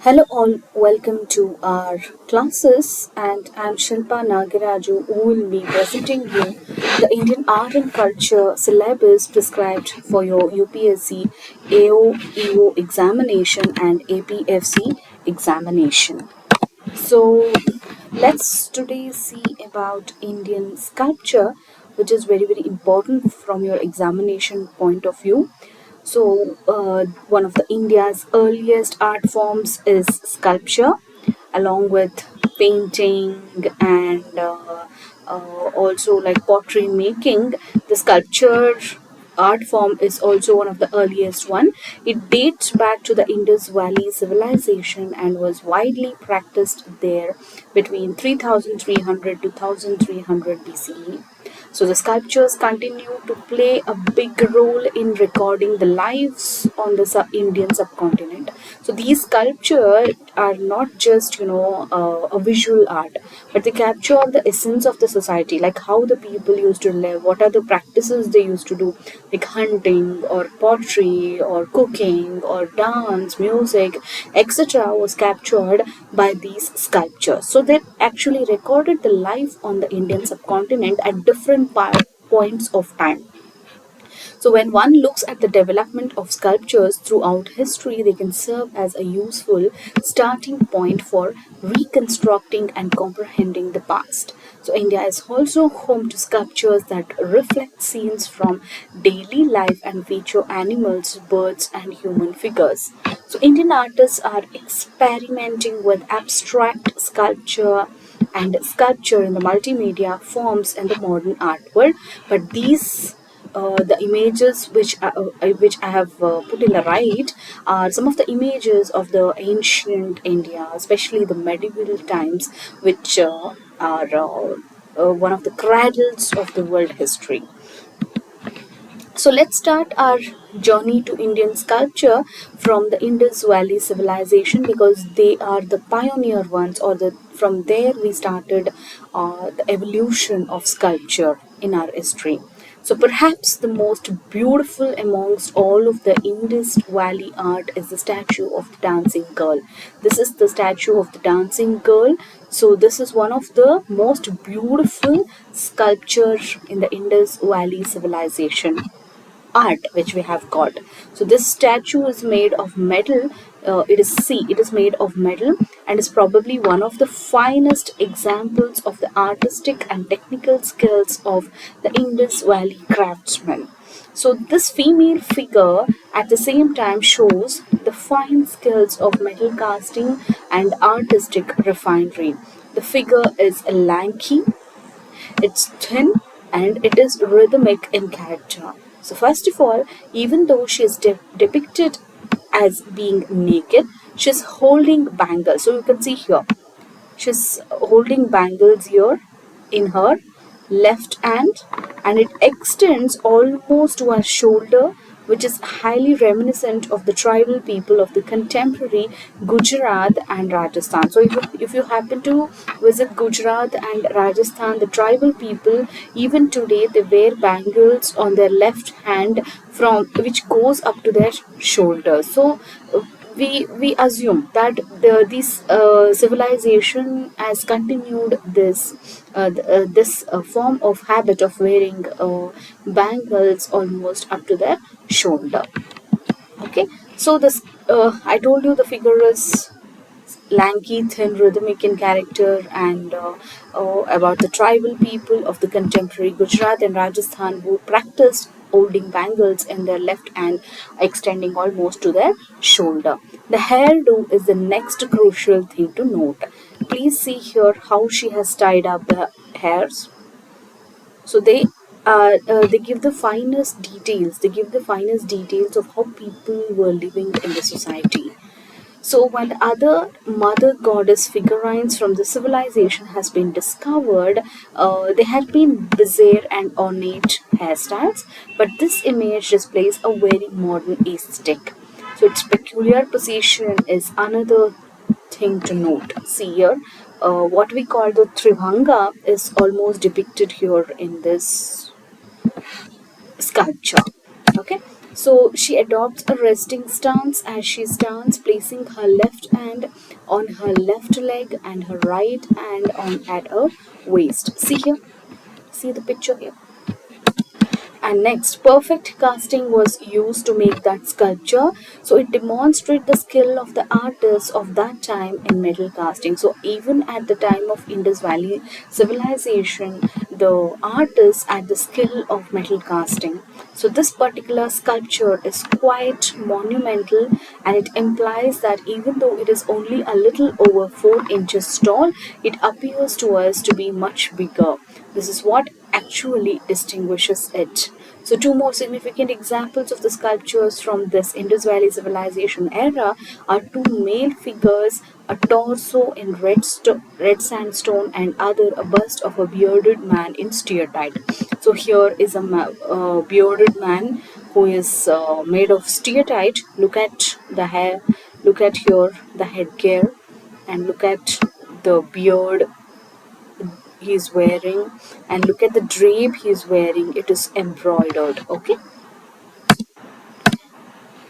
Hello all, welcome to our classes and I'm Shilpa Nagaraju who will be presenting you the Indian art and culture syllabus prescribed for your UPSC AO examination and APFC examination. So let's today see about Indian sculpture, which is very important from your examination point of view. So one of the India's earliest art forms is sculpture, along with painting and also like pottery making. The sculpture art form is also one of the earliest one. It dates back to the Indus Valley civilization and was widely practiced there between 3300 to 1300 BCE. So the sculptures continue to play a big role in recording the lives on the Indian subcontinent. So these sculptures are not just a visual art, but they capture the essence of the society, like how the people used to live, what are the practices they used to do, like hunting or pottery or cooking or dance, music, etc. was captured by these sculptures. So they actually recorded the life on the Indian subcontinent at different points of time. So, when one looks at the development of sculptures throughout history, they can serve as a useful starting point for reconstructing and comprehending the past. So, India is also home to sculptures that reflect scenes from daily life and feature animals, birds, and human figures. So, Indian artists are experimenting with abstract sculpture and sculpture in the multimedia forms in the modern art world, but these the images which I have put in the right are some of the images of the ancient India, especially the medieval times, which are one of the cradles of the world history. So let's start our journey to Indian sculpture from the Indus Valley civilization, because they are the pioneer ones, or from there we started the evolution of sculpture in our history. So perhaps the most beautiful amongst all of the Indus Valley art is the statue of the dancing girl. This is the statue of the dancing girl. So this is one of the most beautiful sculpture in the Indus Valley civilization art which we have got. So this statue is made of metal. It is made of metal and is probably one of the finest examples of the artistic and technical skills of the Indus Valley craftsmen. So this female figure at the same time shows the fine skills of metal casting and artistic refinery. The figure is lanky, it's thin, and it is rhythmic in character. So, first of all, even though she is depicted as being naked, she's holding bangles. So, you can see here, she's holding bangles here in her left hand, and it extends almost to her shoulder, which is highly reminiscent of the tribal people of the contemporary Gujarat and Rajasthan. So if you happen to visit Gujarat and Rajasthan, the tribal people even today they wear bangles on their left hand from which goes up to their shoulders. So we assume that this civilization has continued this form of habit of wearing bangles almost up to their shoulder. Okay, so this I told you the figure is lanky, thin, rhythmic in character, and about the tribal people of the contemporary Gujarat and Rajasthan who practiced holding bangles in their left hand, extending almost to their shoulder. The hairdo is the next crucial thing to note. Please see here how she has tied up the hairs. So they give the finest details. They give the finest details of how people were living in the society. So when other mother goddess figurines from the civilization has been discovered, they had been bizarre and ornate hairstyles, but this image displays a very modern aesthetic. So its peculiar position is another thing to note. See here, what we call the Trivanga is almost depicted here in this sculpture. Okay, So she adopts a resting stance as she stands, placing her left hand on her left leg and her right hand on at her waist. See here, see the picture here. And next, perfect casting was used to make that sculpture. So it demonstrates the skill of the artists of that time in metal casting. So even at the time of Indus Valley civilization, the artists had the skill of metal casting. So this particular sculpture is quite monumental, and it implies that even though it is only a little over 4 inches tall, it appears to us to be much bigger. This is what actually distinguishes it. So, two more significant examples of the sculptures from this Indus Valley civilization era are two male figures, a torso in red sandstone, and other a bust of a bearded man in steatite. So, here is a bearded man who is made of steatite. Look at the hair, look at here the headgear, and look at the beard he's wearing, and look at the drape he's wearing. It is embroidered. Okay,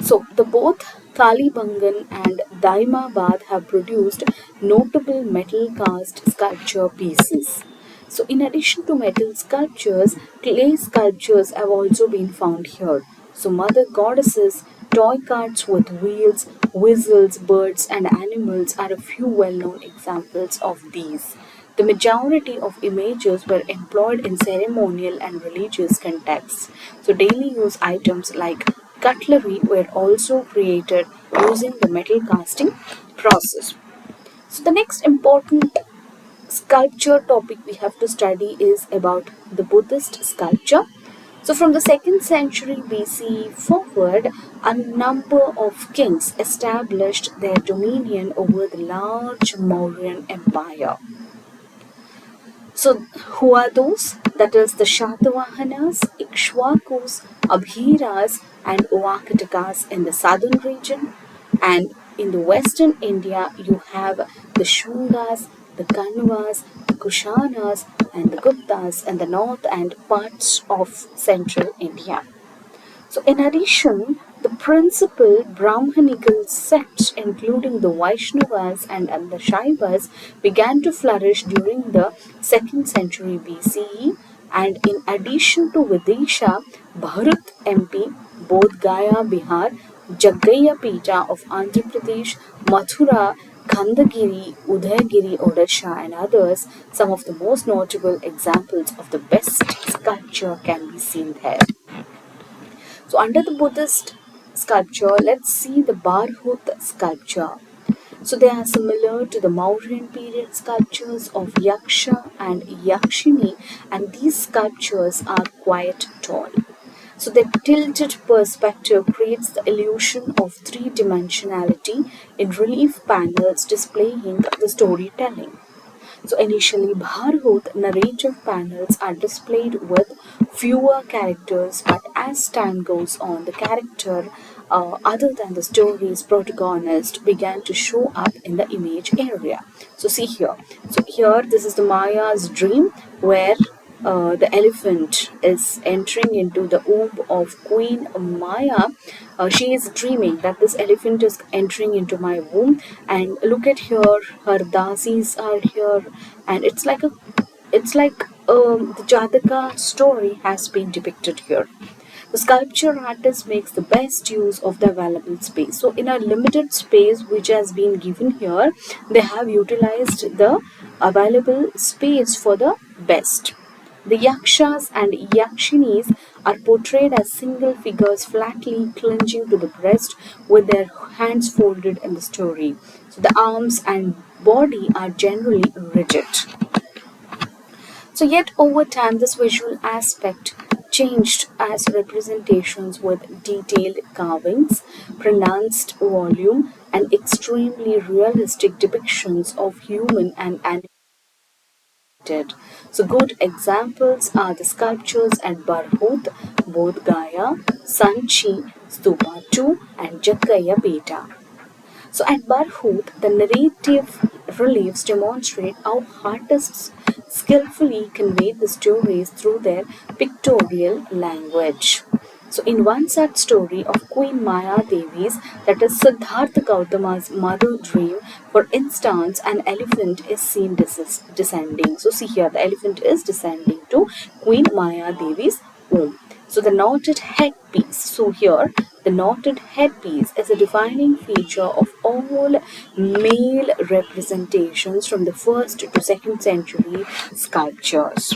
so the both Kalibangan and Daimabad have produced notable metal cast sculpture pieces. So in addition to metal sculptures, clay sculptures have also been found here. So mother goddesses, toy carts with wheels, whistles, birds and animals are a few well-known examples of these. The majority of images were employed in ceremonial and religious contexts. So daily use items like cutlery were also created using the metal casting process. So the next important sculpture topic we have to study is about the Buddhist sculpture. So from the 2nd century BC forward, a number of kings established their dominion over the large Mauryan Empire. So, who are those? That is the Shatavahanas, Ikshwakus, Abhiras, and Vakatakas in the southern region. And in the western India, you have the Shungas, the Kanvas, the Kushanas, and the Guptas in the north and parts of central India. So, in addition, the principal Brahmanical sects, including the Vaishnavas and the Shaivas, began to flourish during the 2nd century BCE. And in addition to Vidisha, Bharat MP, Bodh Gaya, Bihar, Jaggaya Pita of Andhra Pradesh, Mathura, Khandagiri, Udayagiri, Odisha, and others, some of the most notable examples of the best sculpture can be seen there. So under the Buddhist sculpture, let's see the Barhut sculpture. So they are similar to the Mauryan period sculptures of Yaksha and Yakshini, and these sculptures are quite tall. So the tilted perspective creates the illusion of three-dimensionality in relief panels displaying the storytelling. So initially, Bharhut narrative panels are displayed with fewer characters, but as time goes on, the character other than the story's protagonist began to show up in the image area. So see here. So here, this is the Maya's dream where the elephant is entering into the womb of Queen Maya. She is dreaming that this elephant is entering into my womb, and look at here, her dasis are here, and it's like the Jataka story has been depicted here. The sculpture artist makes the best use of the available space. So, in a limited space which has been given here, they have utilized the available space for the best. The yakshas and yakshinis are portrayed as single figures flatly clinging to the breast with their hands folded in the story. So, the arms and body are generally rigid. So, yet over time, this visual aspect changed as representations with detailed carvings, pronounced volume, and extremely realistic depictions of human and animated. So, good examples are the sculptures at Barhut, Bodh Gaya, Sanchi, Stupa 2, and Jaggaya Beta. So at Barhut, the narrative reliefs demonstrate how artists skillfully convey the stories through their pictorial language. So in one such story of Queen Maya Devi's, that is Siddhartha Gautama's mother dream, for instance, an elephant is seen descending. So see here, the elephant is descending to Queen Maya Devi's home. So the knotted headpiece. So here, the knotted headpiece is a defining feature of all male representations from the 1st to 2nd century sculptures.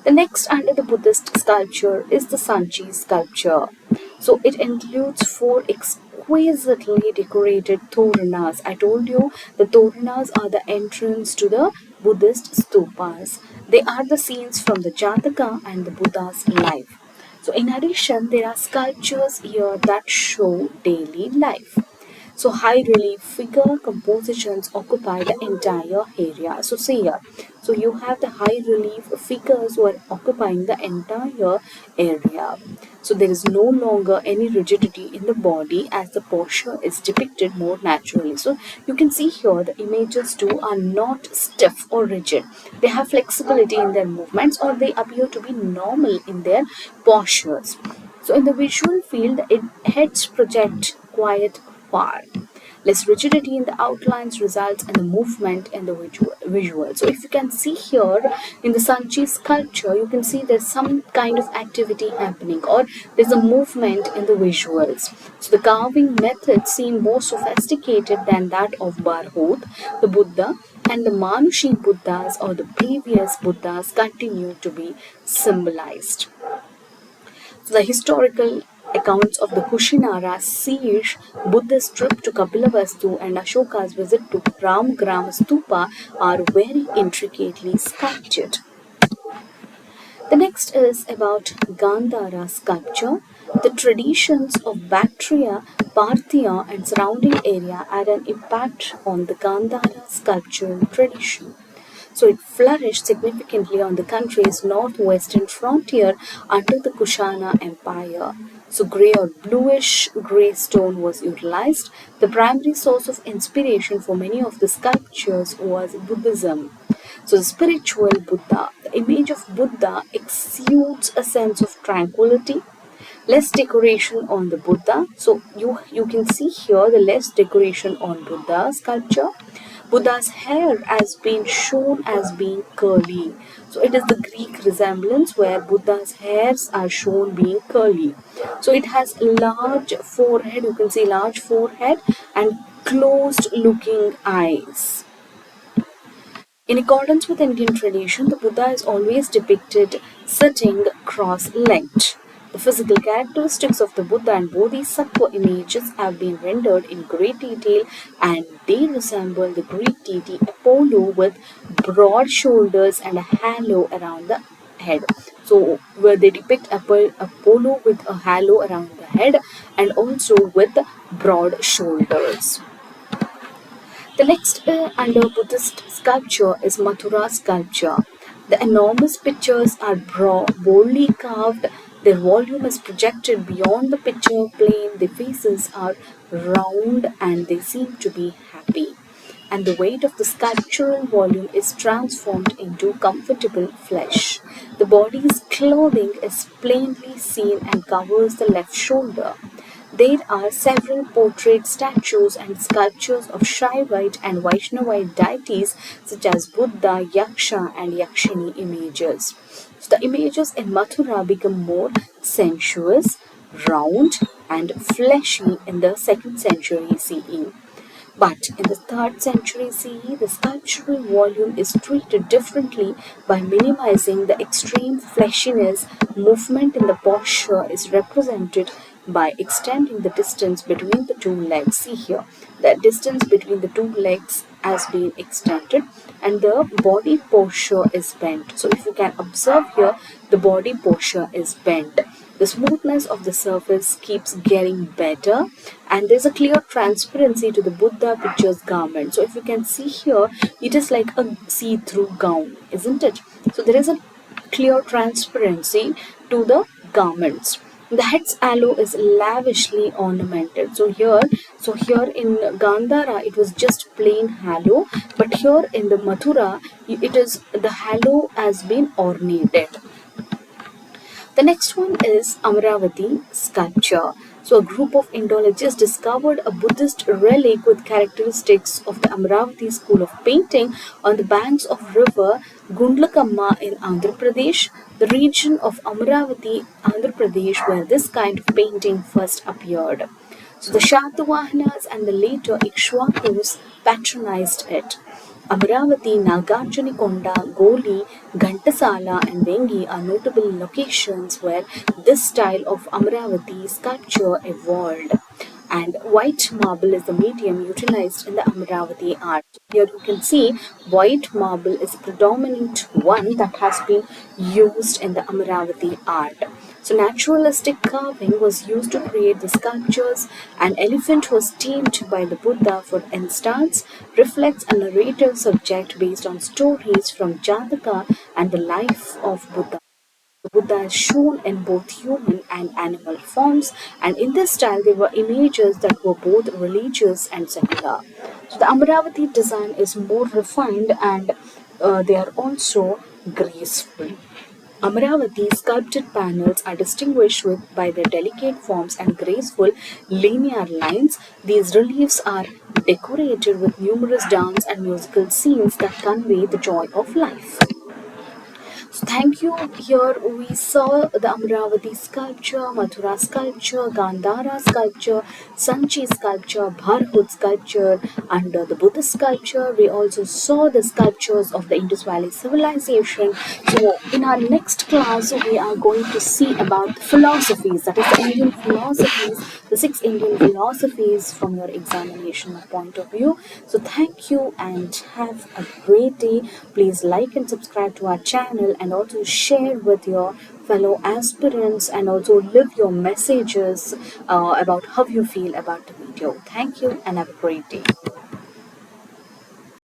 The next under the Buddhist sculpture is the Sanchi sculpture. So it includes 4 exquisitely decorated toranas. I told you the toranas are the entrance to the Buddhist stupas. They are the scenes from the Jataka and the Buddha's life. So in addition, there are sculptures here that show daily life. So high relief figure compositions occupy the entire area. So see here. So you have the high relief figures who are occupying the entire area. So there is no longer any rigidity in the body as the posture is depicted more naturally. So you can see here the images too are not stiff or rigid. They have flexibility in their movements, or they appear to be normal in their postures. So in the visual field, heads project quite far. Less rigidity in the outlines results in the movement in the visual. So if you can see here in the Sanchi sculpture, you can see there's some kind of activity happening, or there's a movement in the visuals. So the carving methods seem more sophisticated than that of Barhut, the Buddha, and the Manushi Buddhas or the previous Buddhas continue to be symbolized. So the historical accounts of the Kushinara siege, Buddhist trip to Kapilavastu, and Ashoka's visit to Ramgrama Stupa are very intricately sculptured. The next is about Gandhara sculpture. The traditions of Bactria, Parthia, and surrounding area had an impact on the Gandhara sculptural tradition. So it flourished significantly on the country's northwestern frontier under the Kushana Empire. So grey or bluish grey stone was utilized. The primary source of inspiration for many of the sculptures was Buddhism. So the spiritual Buddha, the image of Buddha exudes a sense of tranquility. Less decoration on the Buddha. So you can see here the less decoration on Buddha sculpture. Buddha's hair has been shown as being curly. So it is the Greek resemblance where Buddha's hairs are shown being curly. So it has large forehead, you can see large forehead and closed looking eyes. In accordance with Indian tradition, the Buddha is always depicted sitting cross-legged. The physical characteristics of the Buddha and Bodhisattva images have been rendered in great detail, and they resemble the Greek deity Apollo with broad shoulders and a halo around the head. So where they depict Apollo with a halo around the head and also with broad shoulders. The next under Buddhist sculpture is Mathura sculpture. The enormous pictures are boldly carved. Their volume is projected beyond the picture plane. The faces are round and they seem to be happy. And the weight of the sculptural volume is transformed into comfortable flesh. The body's clothing is plainly seen and covers the left shoulder. There are several portrait statues and sculptures of Shaivite and Vaishnavite deities such as Buddha, Yaksha and Yakshini images. So the images in Mathura become more sensuous, round and fleshy in the 2nd century CE. But in the 3rd century CE, the sculptural volume is treated differently by minimizing the extreme fleshiness. Movement in the posture is represented by extending the distance between the two legs. See here, the distance between the two legs has been extended and the body posture is bent. So if you can observe here, the body posture is bent. The smoothness of the surface keeps getting better and there's a clear transparency to the Buddha picture's garment. So if you can see here, it is like a see-through gown, isn't it? So there is a clear transparency to the garments. The head's halo is lavishly ornamented. So here in Gandhara, it was just plain halo, but here in the Mathura, it is the halo has been ornated. The next one is Amaravati sculpture. So, a group of Indologists discovered a Buddhist relic with characteristics of the Amaravati school of painting on the banks of river Gundlakamma in Andhra Pradesh, the region of Amaravati, Andhra Pradesh, where this kind of painting first appeared. So the Shatavahanas and the later Ikshwakus patronized it. Amaravati, Nagarjunikonda, Goli, Ghantasala, and Vengi are notable locations where this style of Amaravati sculpture evolved. And white marble is the medium utilized in the Amaravati art. Here you can see white marble is a predominant one that has been used in the Amaravati art. So naturalistic carving was used to create the sculptures. An elephant was tamed by the Buddha, for instance, reflects a narrative subject based on stories from Jataka and the life of Buddha. The Buddha is shown in both human and animal forms, and in this style, there were images that were both religious and secular. So, the Amaravati design is more refined and they are also graceful. Amaravati sculpted panels are distinguished by their delicate forms and graceful linear lines. These reliefs are decorated with numerous dance and musical scenes that convey the joy of life. So thank you. Here we saw the Amravati sculpture, Mathura sculpture, Gandhara sculpture, Sanchi sculpture, Bharhut sculpture, and the Buddha sculpture. We also saw the sculptures of the Indus Valley civilization. So in our next class, we are going to see about philosophies, that is the Indian philosophies, the 6 Indian philosophies from your examination point of view. So thank you and have a great day. Please like and subscribe to our channel and also share with your fellow aspirants and also leave your messages about how you feel about the video. Thank you and have a great day.